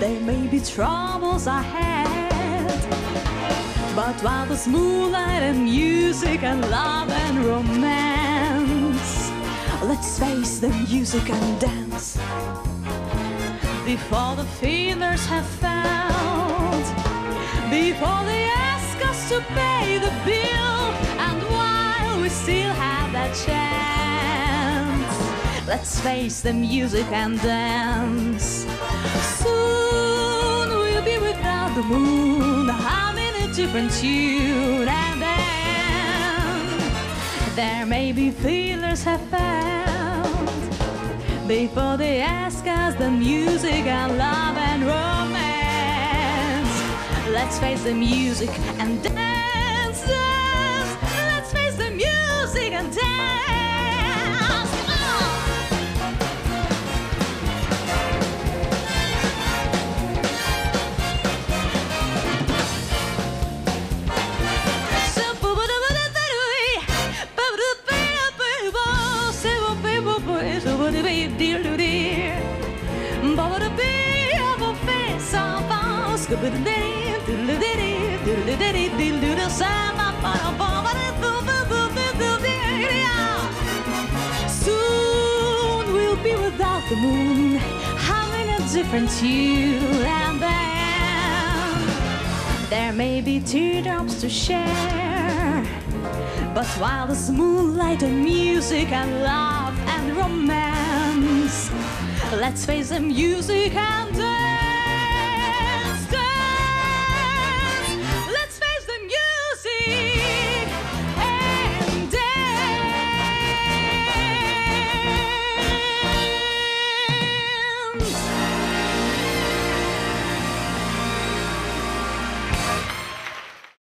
there may be troubles ahead. But while there's moonlight and music and love and romance, let's face the music and dance. Before the feelers have found, before they ask us to pay the bill, and while we still have that chance, let's face the music and dance. Soon we'll be without the moon, humming a different tune, and then there may be feelers have found, before they ask us the music and love and romance. Let's face the music and dance, dance. Let's face the music and dance. Soon we'll be without the moon, humming a different tune, and then there may be teardrops to share. But while there's moonlight and music and love and romance, let's face the music and